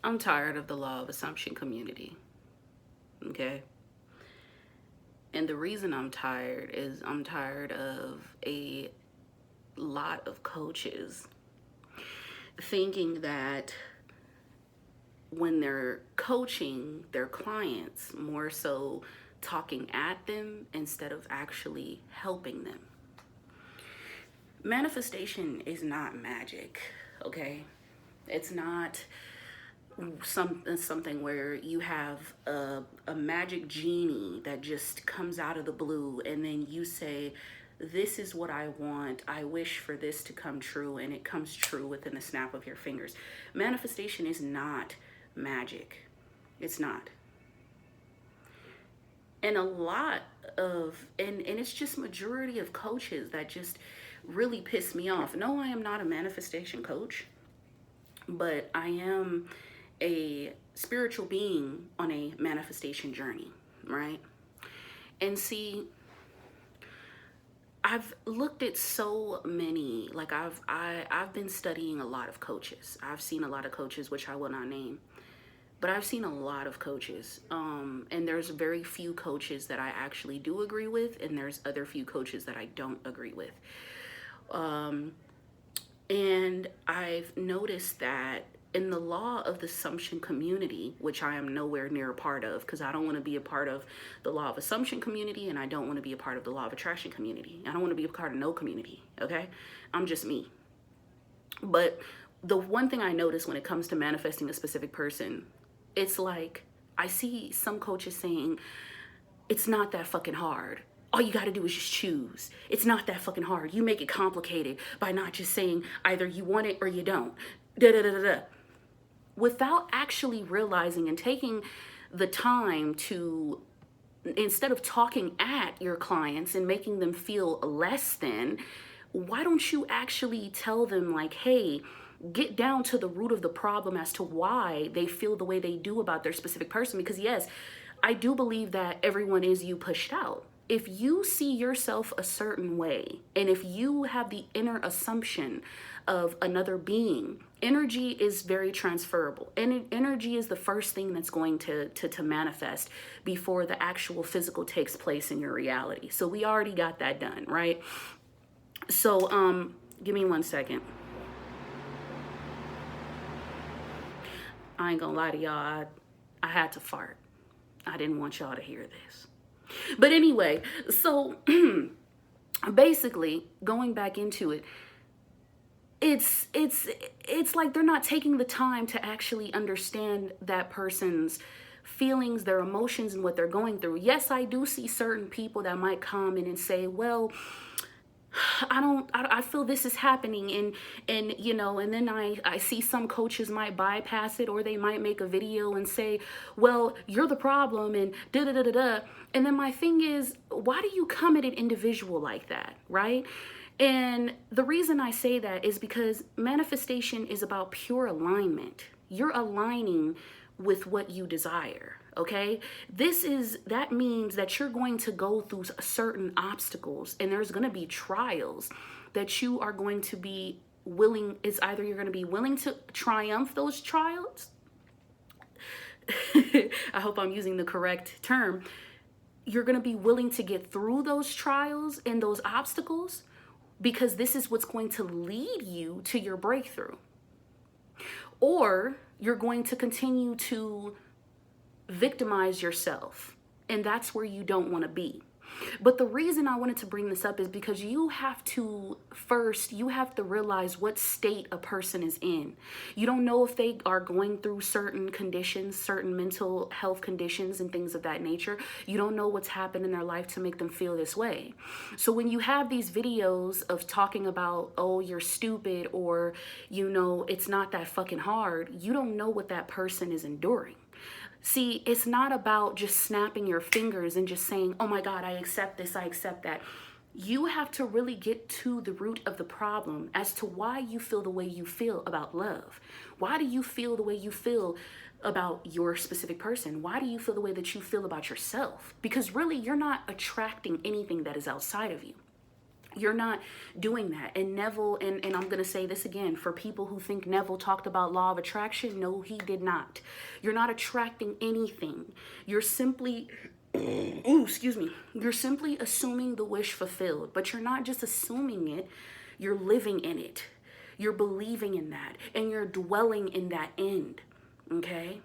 I'm tired of the law of assumption community. Okay? And the reason I'm tired is I'm tired of a lot of coaches thinking that when they're coaching their clients, more so talking at them instead of actually helping them. Manifestation is not magic, okay? It's not something where you have a magic genie that just comes out of the blue and then you say, this is what I want. I wish for this to come true, and it comes true within the snap of your fingers. Manifestation is not magic. It's not. And a lot of, and it's just majority of coaches that just really piss me off. No, I am not a manifestation coach, but I am a spiritual being on a manifestation journey, right? And see, I've looked at so many, like I've been studying a lot of coaches. I've seen a lot of coaches, which I will not name, but I've seen a lot of coaches. And there's very few coaches that I actually do agree with, and there's other few coaches that I don't agree with. And I've noticed that in the law of the assumption community, which I am nowhere near a part of, because I don't want to be a part of the law of assumption community, and I don't want to be a part of the law of attraction community. I don't want to be a part of no community, okay? I'm just me. But the one thing I notice when it comes to manifesting a specific person, it's like I see some coaches saying, it's not that fucking hard. All you got to do is just choose. It's not that fucking hard. You make it complicated by not just saying either you want it or you don't. Da da da da da. Without actually realizing and taking the time to, instead of talking at your clients and making them feel less than, why don't you actually tell them like, hey, get down to the root of the problem as to why they feel the way they do about their specific person? Because yes, I do believe that everyone is you pushed out. If you see yourself a certain way, and if you have the inner assumption of another being, energy is very transferable. And energy is the first thing that's going to manifest before the actual physical takes place in your reality. So we already got that done, right? So give me 1 second. I ain't gonna lie to y'all, I had to fart. I didn't want y'all to hear this. But anyway, so basically going back into it, it's like they're not taking the time to actually understand that person's feelings, their emotions, and what they're going through. Yes, I do see certain people that might come in and say, well, I feel this is happening, and you know, and then I see some coaches might bypass it, or they might make a video and say, well, you're the problem, and da da da da da. And then my thing is, why do you come at an individual like that, right? And the reason I say that is because manifestation is about pure alignment. You're aligning with what you desire. Okay, that means that you're going to go through certain obstacles, and there's going to be trials that you are going to be willing. It's either you're going to be willing to triumph those trials. I hope I'm using the correct term. You're going to be willing to get through those trials and those obstacles, because this is what's going to lead you to your breakthrough. Or you're going to continue to victimize yourself, and that's where you don't want to be. But the reason I wanted to bring this up is because you have to realize what state a person is in. You don't know if they are going through certain conditions, certain mental health conditions and things of that nature. You don't know what's happened in their life to make them feel this way. So when you have these videos of talking about, oh, you're stupid, or, you know, it's not that fucking hard, you don't know what that person is enduring. See, it's not about just snapping your fingers and just saying, oh my God, I accept this, I accept that. You have to really get to the root of the problem as to why you feel the way you feel about love. Why do you feel the way you feel about your specific person? Why do you feel the way that you feel about yourself? Because really, you're not attracting anything that is outside of you. You're not doing that. And Neville, and I'm going to say this again, for people who think Neville talked about law of attraction, no, he did not. You're not attracting anything. You're simply, ooh, excuse me, you're simply assuming the wish fulfilled, but you're not just assuming it, you're living in it. You're believing in that, and you're dwelling in that end, okay?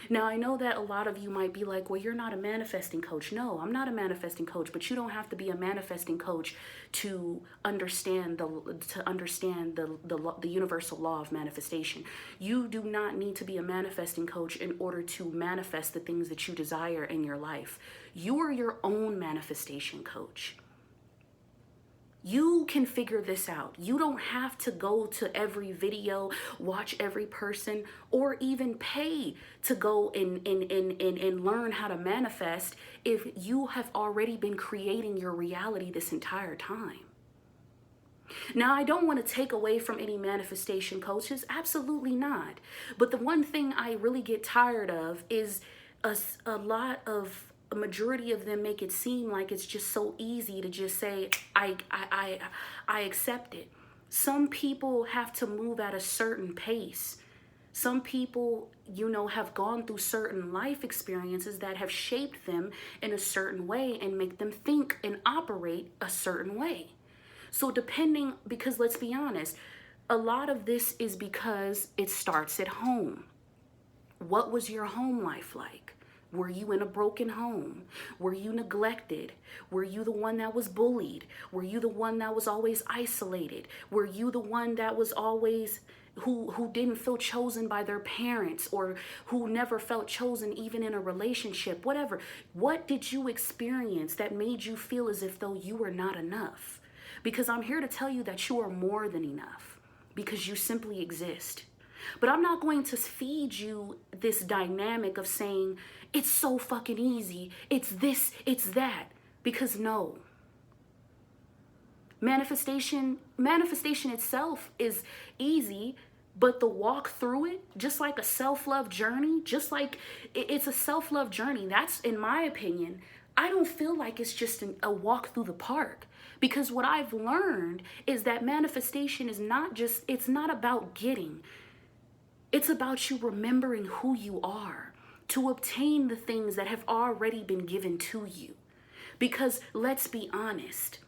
Now, I know that a lot of you might be like, well, you're not a manifesting coach. No, I'm not a manifesting coach, but you don't have to be a manifesting coach to understand the universal law of manifestation. You do not need to be a manifesting coach in order to manifest the things that you desire in your life. You are your own manifestation coach. You can figure this out. You don't have to go to every video, watch every person, or even pay to go and learn how to manifest if you have already been creating your reality this entire time. Now, I don't want to take away from any manifestation coaches. Absolutely not. But the one thing I really get tired of is a majority of them make it seem like it's just so easy to just say, I accept it. Some people have to move at a certain pace. Some people, have gone through certain life experiences that have shaped them in a certain way and make them think and operate a certain way. So because let's be honest, a lot of this is because it starts at home. What was your home life like? Were you in a broken home? Were you neglected? Were you the one that was bullied? Were you the one that was always isolated? Were you the one that was always who didn't feel chosen by their parents, or who never felt chosen even in a relationship? Whatever. What did you experience that made you feel as if though you were not enough? Because I'm here to tell you that you are more than enough, because you simply exist. But I'm not going to feed you this dynamic of saying, it's so fucking easy, it's this, it's that. Because no. Manifestation itself is easy, but the walk through it, just like a self-love journey, just like it's a self-love journey. That's, in my opinion, I don't feel like it's just a walk through the park. Because what I've learned is that manifestation is it's not about getting. It's about you remembering who you are to obtain the things that have already been given to you. Because let's be honest,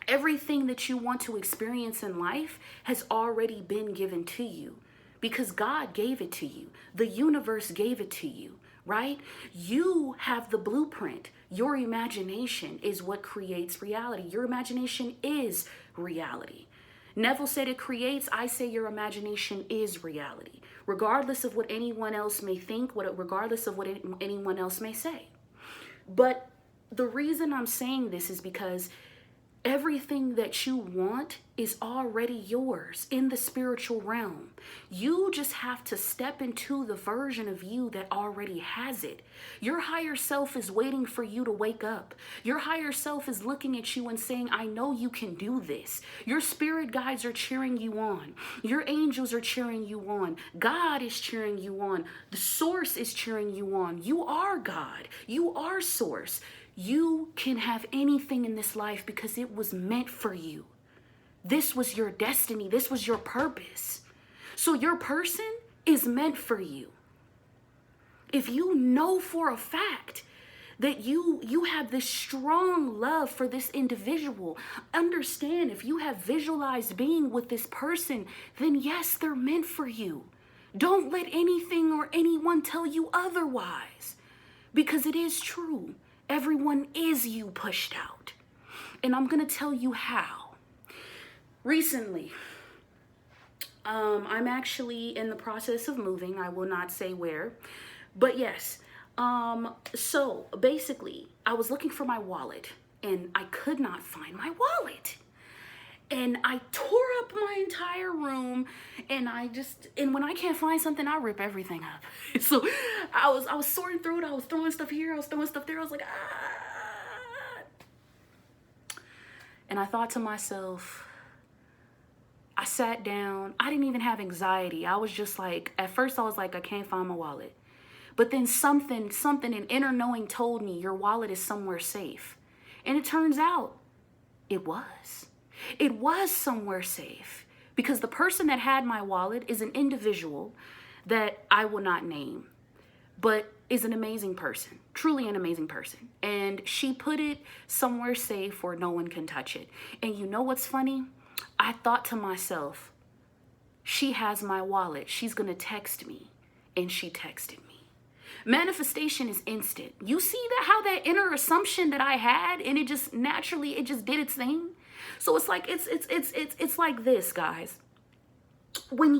everything that you want to experience in life has already been given to you, because God gave it to you. The universe gave it to you, right? You have the blueprint. Your imagination is what creates reality. Your imagination is reality. Neville said it creates. I say your imagination is reality, regardless of what anyone else may think, regardless of what anyone else may say. But the reason I'm saying this is because everything that you want is already yours in the spiritual realm. You just have to step into the version of you that already has it. Your higher self is waiting for you to wake up. Your higher self is looking at you and saying, I know you can do this. Your spirit guides are cheering you on. Your angels are cheering you on. God is cheering you on. The source is cheering you on. You are God. You are source. You can have anything in this life because it was meant for you. This was your destiny. This was your purpose. So your person is meant for you. If you know for a fact that you have this strong love for this individual, understand, if you have visualized being with this person, then yes, they're meant for you. Don't let anything or anyone tell you otherwise, because it is true. Everyone is you pushed out. And I'm going to tell you how. Recently, I'm actually in the process of moving. I will not say where, but yes. So basically, I was looking for my wallet and I could not find my wallet. And I tore up my entire room, and when I can't find something, I rip everything up. So I was sorting through it. I was throwing stuff here. I was throwing stuff there. I was like, ah. And I thought to myself, I sat down. I didn't even have anxiety. I was just like, at first I was like, I can't find my wallet. But then something, an inner knowing told me your wallet is somewhere safe. And it turns out it was. It was somewhere safe because the person that had my wallet is an individual that I will not name, but is an amazing person, truly an amazing person. And she put it somewhere safe where no one can touch it. And you know what's funny? I thought to myself, she has my wallet. She's going to text me. And she texted me. Manifestation is instant. You see that, how that inner assumption that I had, and it just naturally, it just did its thing. So it's like, it's like this, guys. When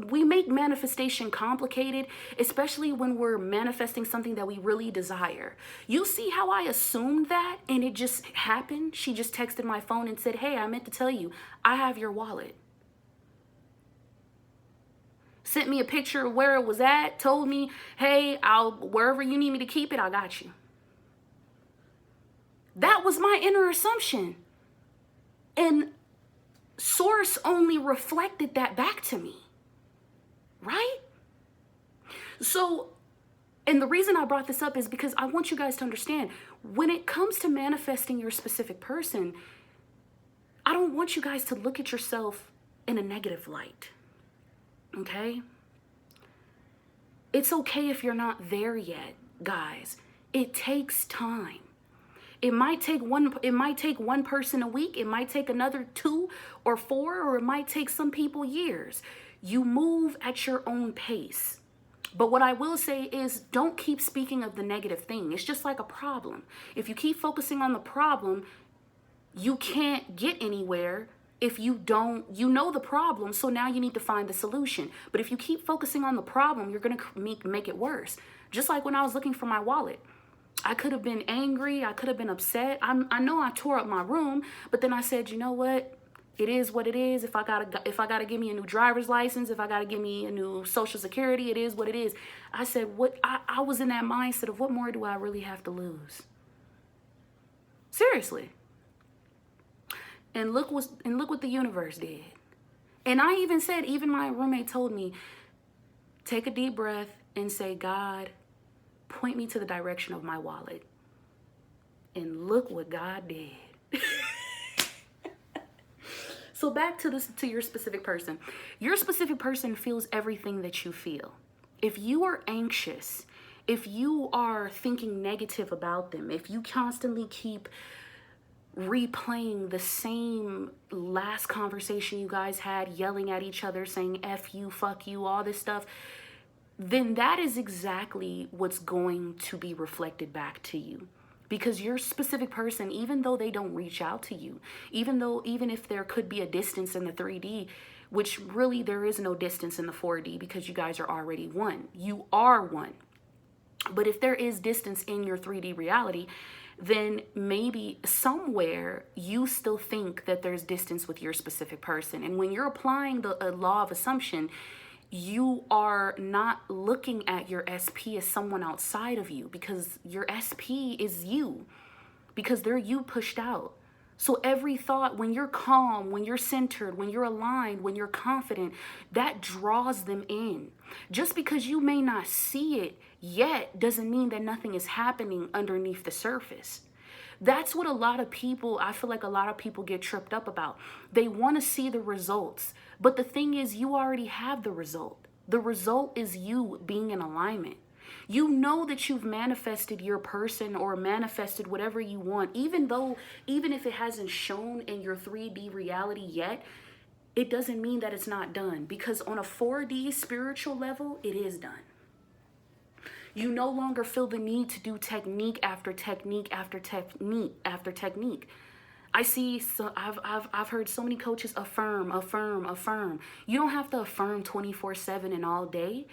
we make manifestation complicated, especially when we're manifesting something that we really desire. You see how I assumed that and it just happened? She just texted my phone and said, hey, I meant to tell you, I have your wallet. Sent me a picture of where it was at, told me, hey, wherever you need me to keep it, I got you. That was my inner assumption. And Source only reflected that back to me. Right? So, and the reason I brought this up is because I want you guys to understand, when it comes to manifesting your specific person, I don't want you guys to look at yourself in a negative light. Okay? It's okay if you're not there yet, guys. It takes time. It might take one person a week, it might take another 2 or 4, or it might take some people years. You move at your own pace. But what I will say is, don't keep speaking of the negative thing. It's just like a problem. If you keep focusing on the problem, you can't get anywhere. If you know the problem, so now you need to find the solution. But if you keep focusing on the problem, you're going to make it worse. Just like when I was looking for my wallet. I could have been angry. I could have been upset. I know I tore up my room, but then I said, you know what? It is what it is. If I gotta give me a new driver's license, if I gotta give me a new social security, it is what it is. I said, I was in that mindset of, what more do I really have to lose? Seriously. And look what the universe did. And I even said, even my roommate told me, take a deep breath and say, God, point me to the direction of my wallet. And look what God did. So back to your specific person. Your specific person feels everything that you feel. If you are anxious, if you are thinking negative about them, if you constantly keep replaying the same last conversation you guys had, yelling at each other, saying F you, fuck you, all this stuff, then that is exactly what's going to be reflected back to you. Because your specific person, even though they don't reach out to you, even if there could be a distance in the 3D, which really there is no distance in the 4D because you guys are already one. You are one. But if there is distance in your 3D reality, then maybe somewhere you still think that there's distance with your specific person. And when you're applying the law of assumption, you are not looking at your SP as someone outside of you, because your SP is you, because they're you pushed out. So every thought, when you're calm, when you're centered, when you're aligned, when you're confident, that draws them in. Just because you may not see it yet doesn't mean that nothing is happening underneath the surface. That's what I feel like a lot of people get tripped up about. They want to see the results. But the thing is, you already have the result. The result is you being in alignment. You know that you've manifested your person or manifested whatever you want, even if it hasn't shown in your 3D reality yet, it doesn't mean that it's not done, because on a 4D spiritual level, it is done. You no longer feel the need to do technique after technique after technique after technique. I've heard so many coaches affirm. You don't have to affirm 24/7 and all day.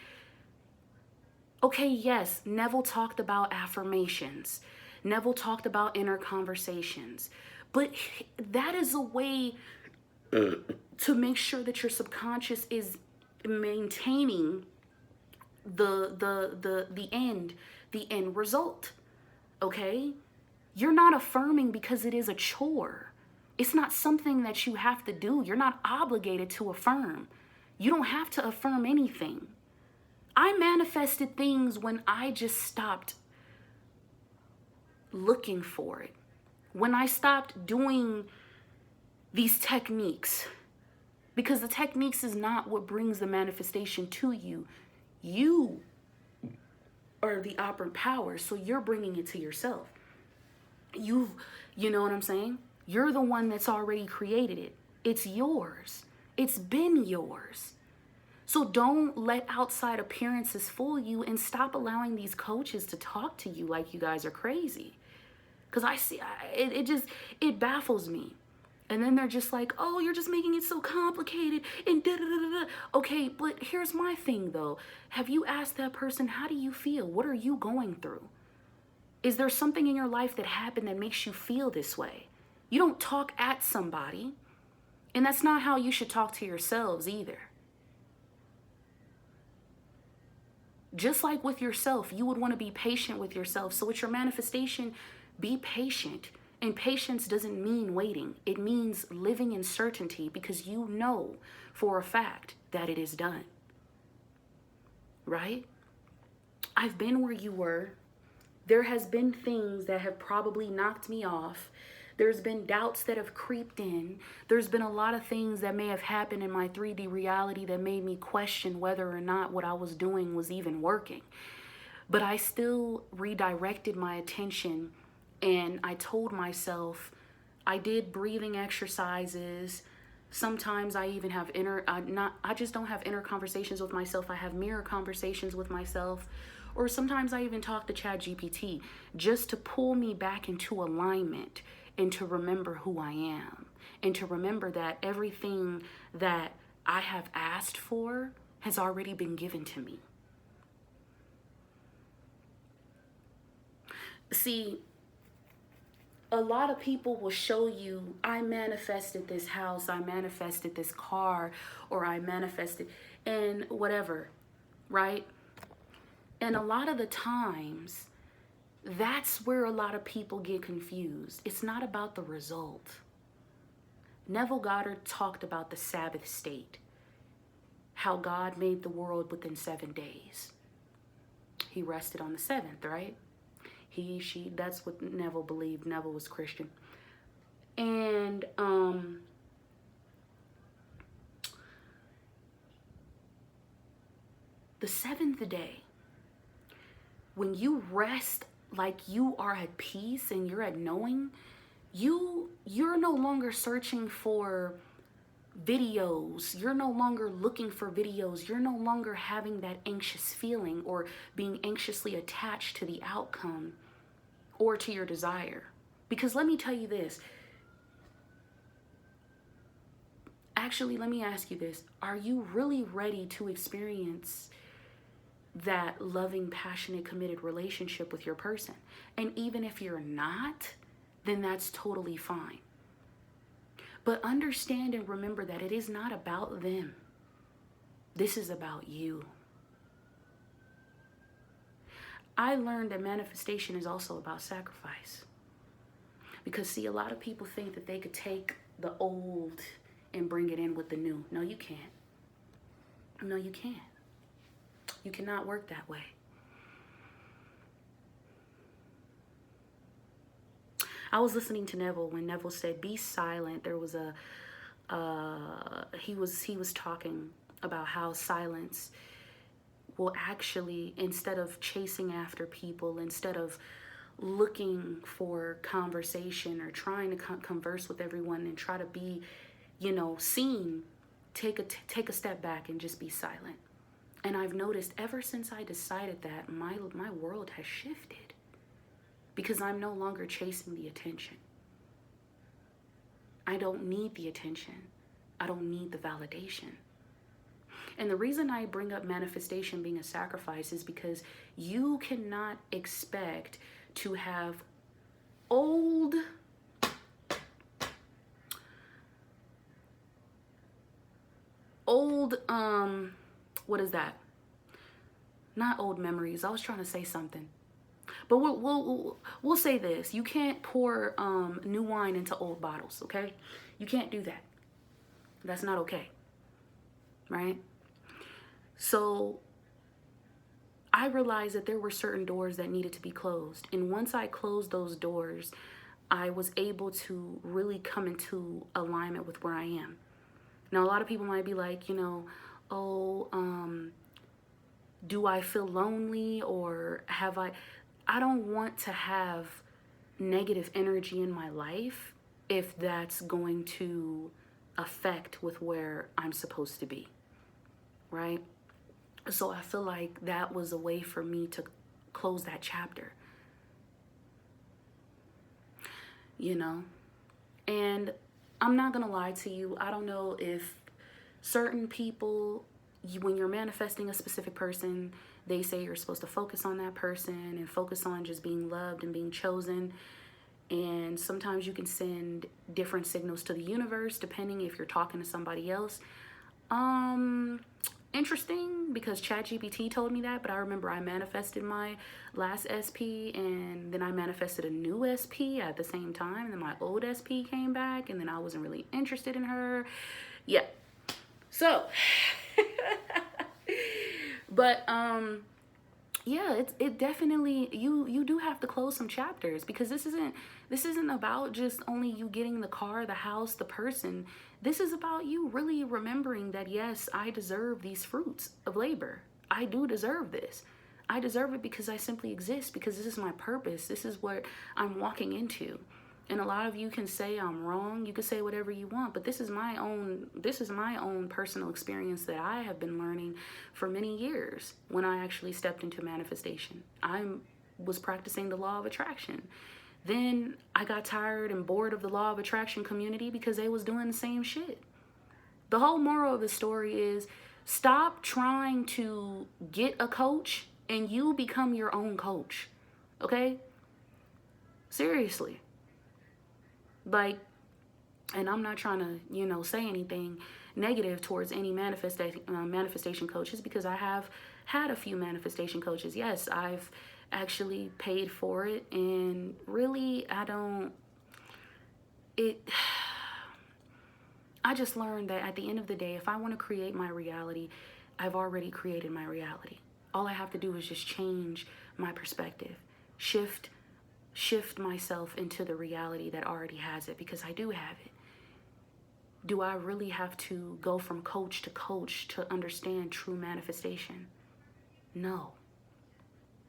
Okay, yes, Neville talked about affirmations. Neville talked about inner conversations. But that is a way to make sure that your subconscious is maintaining the end result. Okay? You're not affirming because it is a chore. It's not something that you have to do. You're not obligated to affirm. You don't have to affirm anything. I manifested things when I just stopped looking for it. When I stopped doing these techniques, because the techniques is not what brings the manifestation to you. You are the operant power, so you're bringing it to yourself. You know what I'm saying? You're the one that's already created it. It's yours. It's been yours. So don't let outside appearances fool you, and stop allowing these coaches to talk to you like you guys are crazy. Because it baffles me. And then they're just like, oh, you're just making it so complicated and da da da da. Okay, but here's my thing though. Have you asked that person, how do you feel? What are you going through? Is there something in your life that happened that makes you feel this way? You don't talk at somebody. And that's not how you should talk to yourselves either. Just like with yourself, you would want to be patient with yourself. So with your manifestation, be patient. And patience doesn't mean waiting. It means living in certainty, because you know for a fact that it is done. Right? I've been where you were. There has been things that have probably knocked me off. There's been doubts that have creeped in. There's been a lot of things that may have happened in my 3D reality that made me question whether or not what I was doing was even working. But I still redirected my attention, and I told myself, I did breathing exercises. Sometimes I even have I just don't have inner conversations with myself. I have mirror conversations with myself. Or sometimes I even talk to ChatGPT just to pull me back into alignment, and to remember who I am, and to remember that everything that I have asked for has already been given to me. See, a lot of people will show you, I manifested this house, I manifested this car, or I manifested, and whatever, right? And a lot of the times, that's where a lot of people get confused. It's not about the result. Neville Goddard talked about the Sabbath state, how God made the world within 7 days. He rested on the seventh, right? That's what Neville believed. Neville was Christian. And the seventh day, when you rest like you are at peace and you're at knowing, you're no longer searching for videos. You're no longer looking for videos. You're no longer having that anxious feeling or being anxiously attached to the outcome or to your desire. Because let me tell you this. Actually, let me ask you this. Are you really ready to experience that loving, passionate, committed relationship with your person? And even if you're not, then that's totally fine. But understand and remember that it is not about them. This is about you. I learned that manifestation is also about sacrifice. Because see, a lot of people think that they could take the old and bring it in with the new. No, you can't. No, you can't. You cannot work that way. I was listening to Neville when Neville said, be silent. There was he was talking about how silence will actually, instead of chasing after people, instead of looking for conversation or trying to converse with everyone and try to be, seen, take a step back and just be silent. And I've noticed ever since I decided that, my world has shifted, because I'm no longer chasing the attention. I don't need the attention. I don't need the validation. And the reason I bring up manifestation being a sacrifice is because you cannot expect to have old what is that? Not old memories. I was trying to say something. But we'll say this. You can't pour new wine into old bottles, okay? You can't do that. That's not okay, right? So I realized that there were certain doors that needed to be closed. And once I closed those doors, I was able to really come into alignment with where I am. Now, a lot of people might be like, oh, do I feel lonely, or I don't want to have negative energy in my life if that's going to affect with where I'm supposed to be, right? So I feel like that was a way for me to close that chapter, and I'm not gonna lie to you. I don't know if certain people, when you're manifesting a specific person, they say you're supposed to focus on that person and focus on just being loved and being chosen. And sometimes you can send different signals to the universe depending if you're talking to somebody else. Interesting, because ChatGPT told me that, but I remember I manifested my last SP, and then I manifested a new SP at the same time, and then my old SP came back, and then I wasn't really interested in her. Yeah. So, but yeah, it definitely, you do have to close some chapters, because this isn't about just only you getting the car, the house, the person. This is about you really remembering that, yes, I deserve these fruits of labor. I do deserve this. I deserve it because I simply exist, because this is my purpose. This is what I'm walking into. And a lot of you can say I'm wrong. You can say whatever you want, but this is my own personal experience that I have been learning for many years. When I actually stepped into manifestation, I was practicing the law of attraction. Then I got tired and bored of the law of attraction community because they was doing the same shit. The whole moral of the story is, stop trying to get a coach and you become your own coach. Okay? Seriously. Like, and I'm not trying to, say anything negative towards any manifestation coaches, because I have had a few manifestation coaches. Yes, I've actually paid for it, and really, I just learned that at the end of the day, if I want to create my reality, I've already created my reality. All I have to do is just change my perspective, shift myself into the reality that already has it, because I do have it. Do I really have to go from coach to understand true manifestation? No.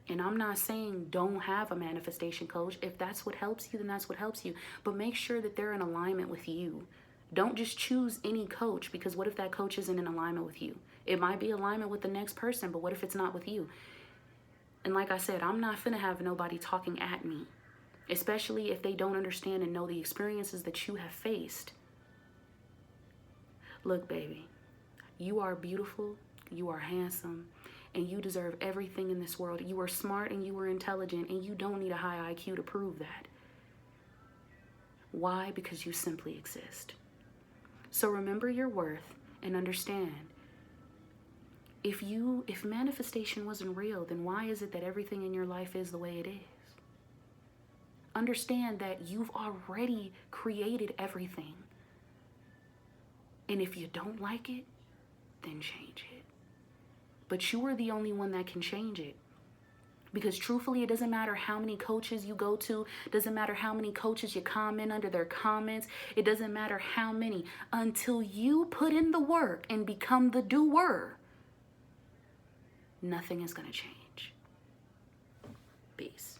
And I'm not saying don't have a manifestation coach. If that's what helps you, then that's what helps you. But make sure that they're in alignment with you. Don't just choose any coach, because what if that coach isn't in alignment with you? It might be alignment with the next person, but what if it's not with you? And like I said, I'm not finna have nobody talking at me, especially if they don't understand and know the experiences that you have faced. Look, baby, you are beautiful, you are handsome, and you deserve everything in this world. You are smart and you are intelligent, and you don't need a high IQ to prove that. Why? Because you simply exist. So remember your worth and understand, if manifestation wasn't real, then why is it that everything in your life is the way it is? Understand that you've already created everything. And if you don't like it, then change it. But you are the only one that can change it. Because truthfully, it doesn't matter how many coaches you go to. It doesn't matter how many coaches you comment under their comments. It doesn't matter how many. Until you put in the work and become the doer, nothing is going to change. Peace.